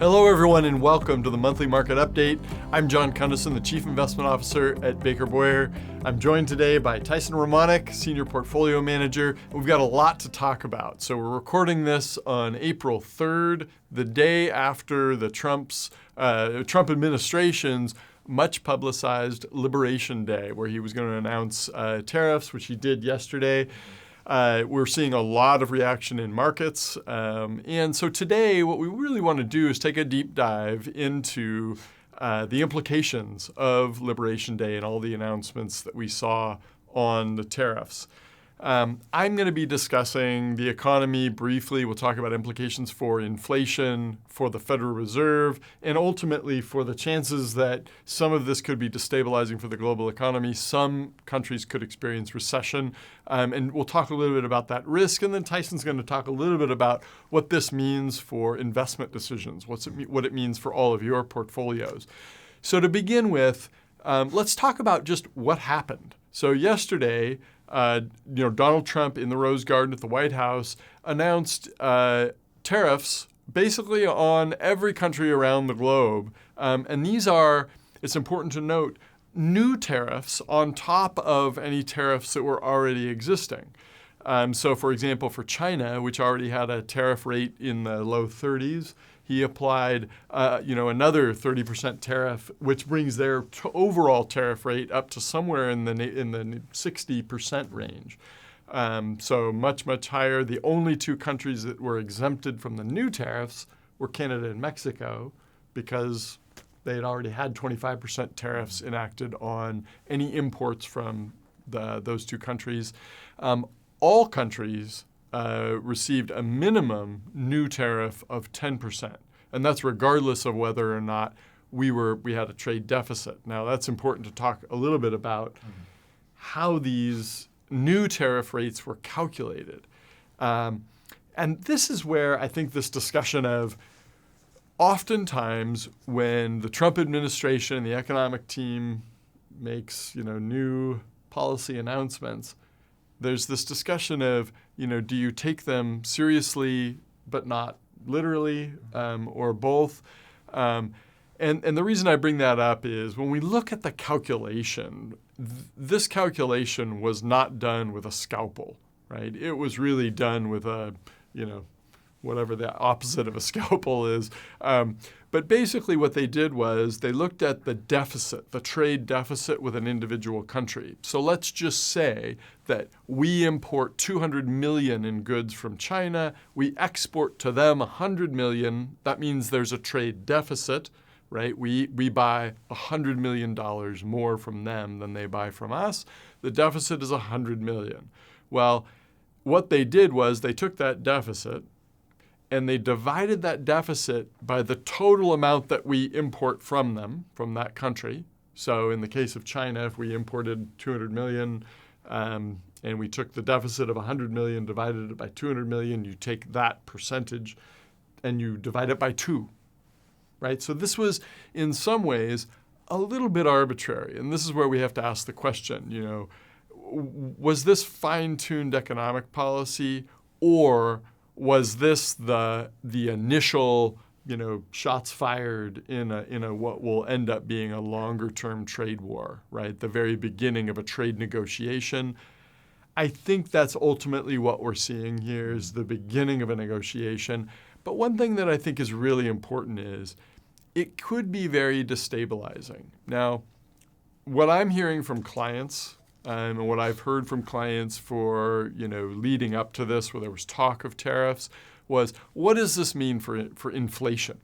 Hello everyone and welcome to the monthly market update. I'm John Cunnison, the Chief Investment Officer at Baker Boyer. I'm joined today by Tyson Romanick, Senior Portfolio Manager. We've got a lot to talk about. So we're recording this on April 3rd, the day after the Trump administration's much publicized Liberation Day, where he was going to announce tariffs, which he did yesterday. We're seeing a lot of reaction in markets. And so today, what we really want to do is take a deep dive into the implications of Liberation Day and all the announcements that we saw on the tariffs. I'm going to be discussing the economy briefly. We'll talk about implications for inflation, for the Federal Reserve, and ultimately for the chances that some of this could be destabilizing for the global economy. Some countries could experience recession, and we'll talk a little bit about that risk. And then Tyson's going to talk a little bit about what this means for investment decisions, what it means for all of your portfolios. So to begin with, let's talk about just what happened. So yesterday, Donald Trump in the Rose Garden at the White House announced tariffs basically on every country around the globe. And these are, it's important to note, new tariffs on top of any tariffs that were already existing. So for example, for China, which already had a tariff rate in the low 30s, he applied, another 30% tariff, which brings their overall tariff rate up to somewhere in the 60% range. So much, much higher. The only two countries that were exempted from the new tariffs were Canada and Mexico, because they had already had 25% tariffs enacted on any imports from those two countries. All countries received a minimum new tariff of 10%. And that's regardless of whether or not we had a trade deficit. Now, that's important to talk a little bit about how these new tariff rates were calculated. And this is where I think this discussion of oftentimes when the Trump administration and the economic team makes new policy announcements, there's this discussion of, do you take them seriously but not literally, or both? And the reason I bring that up is when we look at the calculation, this calculation was not done with a scalpel, right? It was really done with a, whatever the opposite of a scalpel is. But basically what they did was they looked at the deficit, the trade deficit with an individual country. So let's just say that we import 200 million in goods from China. We export to them 100 million. That means there's a trade deficit, right? We buy $100 million more from them than they buy from us. The deficit is 100 million. Well, what they did was they took that deficit and they divided that deficit by the total amount that we import from them, from that country. So in the case of China, if we imported 200 million and we took the deficit of 100 million, divided it by 200 million, you take that percentage and you divide it by 2, right? So this was, in some ways, a little bit arbitrary. And this is where we have to ask the question, was this fine-tuned economic policy, or was this the initial, shots fired in a what will end up being a longer-term trade war, right? The very beginning of a trade negotiation. I think that's ultimately what we're seeing here is the beginning of a negotiation. But one thing that I think is really important is it could be very destabilizing. Now, what I'm hearing from clients and what I've heard from clients for, leading up to this, where there was talk of tariffs, was what does this mean for inflation?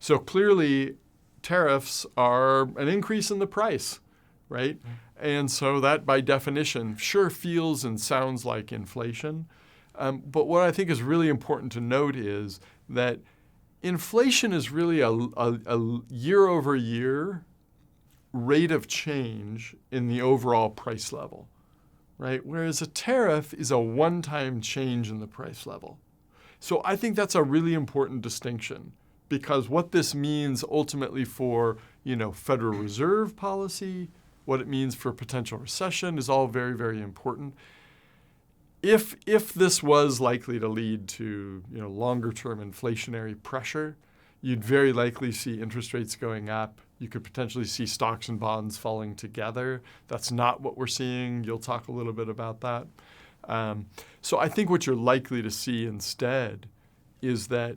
So clearly, tariffs are an increase in the price, right? And so that, by definition, sure feels and sounds like inflation. But what I think is really important to note is that inflation is really a year-over-year rate of change in the overall price level, right? Whereas a tariff is a one-time change in the price level. So I think that's a really important distinction, because what this means ultimately for, Federal Reserve policy, what it means for potential recession is all very, very important. If this was likely to lead to, longer-term inflationary pressure, you'd very likely see interest rates going up. You could potentially see stocks and bonds falling together. That's not what we're seeing. You'll talk a little bit about that. So I think what you're likely to see instead is that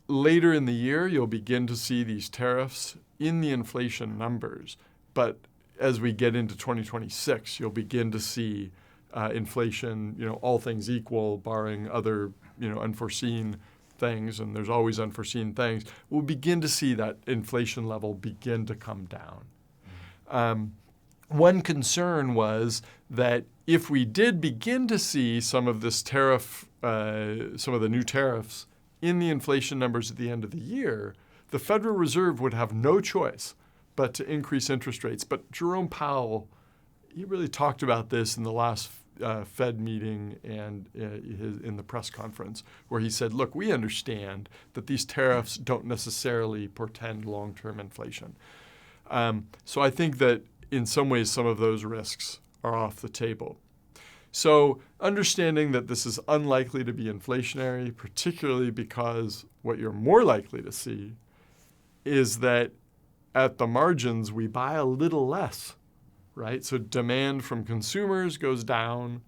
later in the year, you'll begin to see these tariffs in the inflation numbers. But as we get into 2026, you'll begin to see inflation, all things equal, barring other, unforeseen things, and there's always unforeseen things, we'll begin to see that inflation level begin to come down. One concern was that if we did begin to see some of this tariff, some of the new tariffs in the inflation numbers at the end of the year, the Federal Reserve would have no choice but to increase interest rates. But Jerome Powell, he really talked about this in the last Fed meeting and in the press conference, where he said, look, we understand that these tariffs don't necessarily portend long-term inflation. So I think that in some ways, some of those risks are off the table. So understanding that this is unlikely to be inflationary, particularly because what you're more likely to see is that at the margins, we buy a little less, right? So demand from consumers goes down,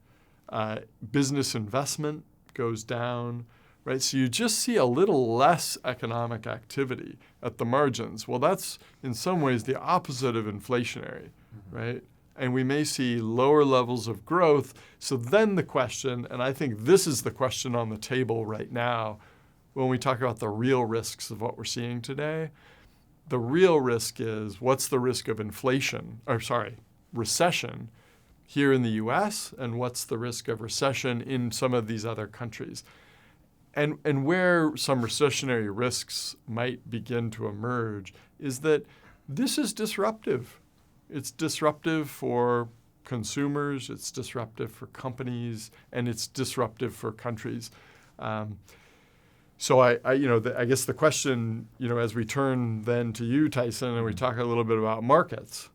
business investment goes down, right? So you just see a little less economic activity at the margins. Well, that's in some ways the opposite of inflationary, right? And we may see lower levels of growth. So then the question, and I think this is the question on the table right now, when we talk about the real risks of what we're seeing today, the real risk is what's the risk of recession here in the US, and what's the risk of recession in some of these other countries. And where some recessionary risks might begin to emerge is that this is disruptive. It's disruptive for consumers, it's disruptive for companies, and it's disruptive for countries. So I guess the question, as we turn then to you, Tyson, and we talk a little bit about markets,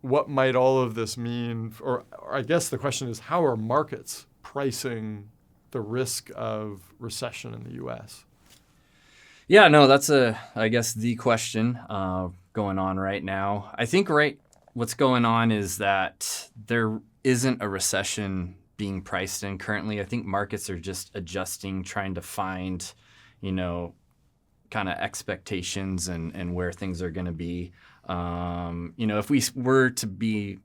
what might all of this mean? Or I guess the question is, how are markets pricing the risk of recession in the U.S.? Yeah, no, that's I guess the question going on right now. I think what's going on is that there isn't a recession being priced in currently. I think markets are just adjusting, trying to find, kind of expectations and where things are going to be. If we were to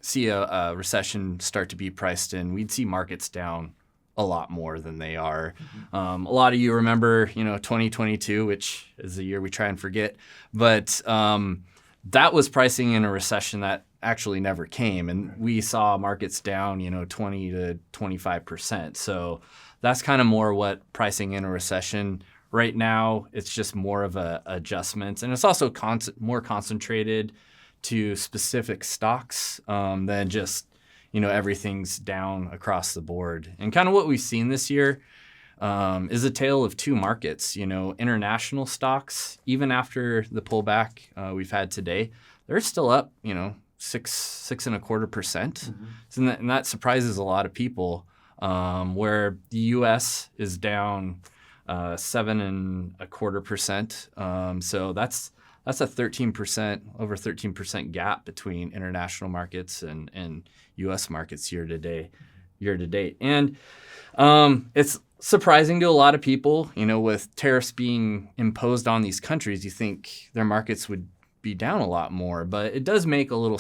see a recession start to be priced in, we'd see markets down a lot more than they are. A lot of you remember, 2022, which is a year we try and forget, but that was pricing in a recession that actually never came, and we saw markets down, 20 to 25%. So that's kind of more what pricing in a recession. Right now, it's just more of a adjustment, and it's also more concentrated to specific stocks than just everything's down across the board. And kind of what we've seen this year is a tale of two markets. International stocks, even after the pullback we've had today, they're still up, 6.25%. Mm-hmm. And that surprises a lot of people, where the U.S. is down 7.25%. So that's a 13%, over 13% gap between international markets and U.S. markets year to date. And it's surprising to a lot of people, with tariffs being imposed on these countries, you think their markets would be down a lot more, but it does make a little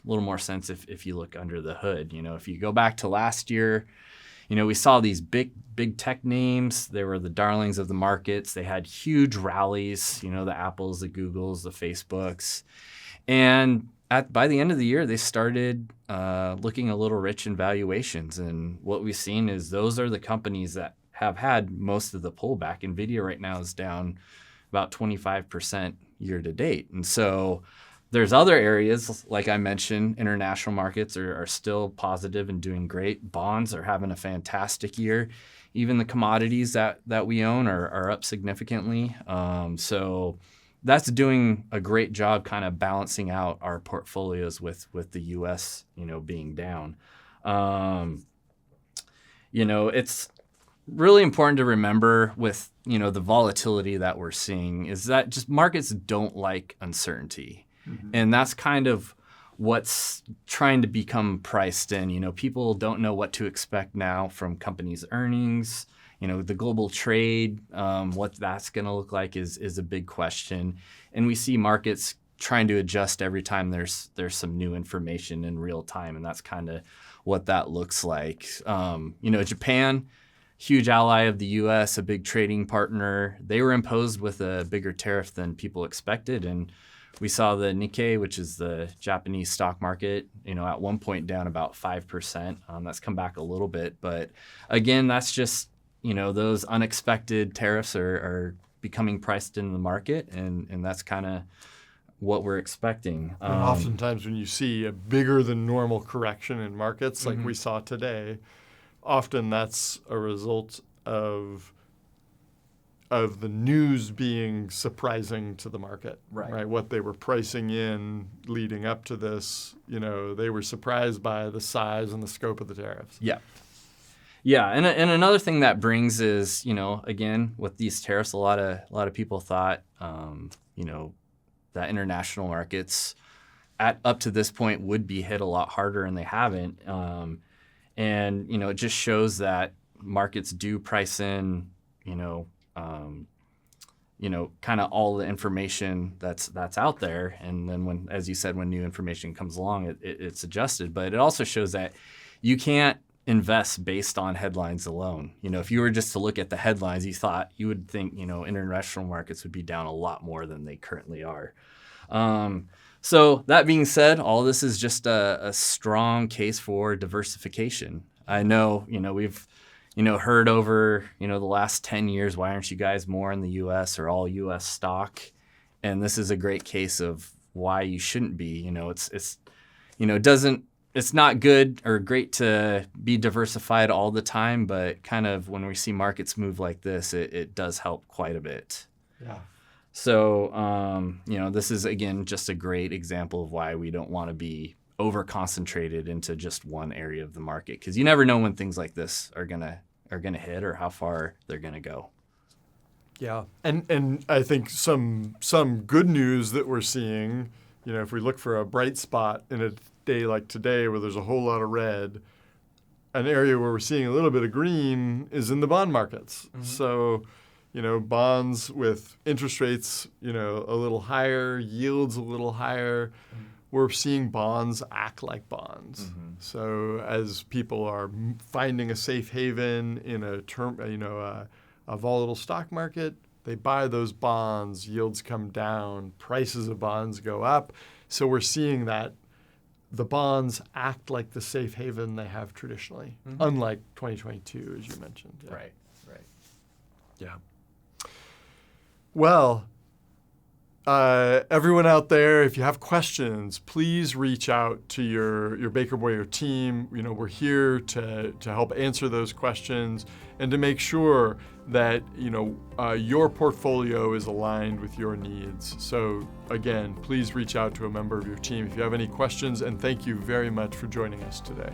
more sense if you look under the hood. If you go back to last year, we saw these big tech names. They were the darlings of the markets. They had huge rallies, the Apples, the Googles, the Facebooks. And by the end of the year, they started looking a little rich in valuations. And what we've seen is those are the companies that have had most of the pullback. NVIDIA right now is down about 25% year to date. And so there's other areas, like I mentioned, international markets are still positive and doing great. Bonds are having a fantastic year. Even the commodities that we own are up significantly. So that's doing a great job kind of balancing out our portfolios with the U.S., being down. It's really important to remember with, the volatility that we're seeing is that just markets don't like uncertainty. Mm-hmm. And that's kind of what's trying to become priced in. People don't know what to expect now from companies' earnings. The global trade, what that's going to look like is a big question. And we see markets trying to adjust every time there's some new information in real time. And that's kind of what that looks like. Japan, huge ally of the U.S., a big trading partner, they were imposed with a bigger tariff than people expected. And we saw the Nikkei, which is the Japanese stock market, at one point down about 5%. That's come back a little bit. But again, that's just, those unexpected tariffs are becoming priced into the market. And that's kind of what we're expecting. And oftentimes when you see a bigger than normal correction in markets like we saw today, often that's a result of the news being surprising to the market, right? What they were pricing in leading up to this, they were surprised by the size and the scope of the tariffs. Yeah. Yeah, and another thing that brings is, again, with these tariffs, a lot of people thought, that international markets up to this point would be hit a lot harder, and they haven't. And it just shows that markets do price in, kind of all the information that's out there, and then when, as you said, when new information comes along, it's adjusted. But it also shows that you can't invest based on headlines alone. If you were just to look at the headlines, you would think, international markets would be down a lot more than they currently are. So that being said, all this is just a strong case for diversification. I know, we've, heard over, the last 10 years, why aren't you guys more in the U.S. or all U.S. stock? And this is a great case of why you shouldn't be. It's not good or great to be diversified all the time, but kind of when we see markets move like this, it does help quite a bit. Yeah. So, this is, again, just a great example of why we don't want to be over-concentrated into just one area of the market, because you never know when things like this are gonna hit or how far they're going to go. Yeah. And I think some good news that we're seeing, if we look for a bright spot in a day like today where there's a whole lot of red, an area where we're seeing a little bit of green is in the bond markets. Mm-hmm. So, bonds with interest rates, a little higher, yields a little higher. Mm-hmm. We're seeing bonds act like bonds. Mm-hmm. So as people are finding a safe haven in a volatile stock market, they buy those bonds, yields come down, prices of bonds go up. So we're seeing that the bonds act like the safe haven they have traditionally, unlike 2022, as you mentioned. Yeah. Right. Yeah. Well, everyone out there, if you have questions, please reach out to your Baker Boyer team. We're here to help answer those questions and to make sure that your portfolio is aligned with your needs. So again, please reach out to a member of your team if you have any questions, and thank you very much for joining us today.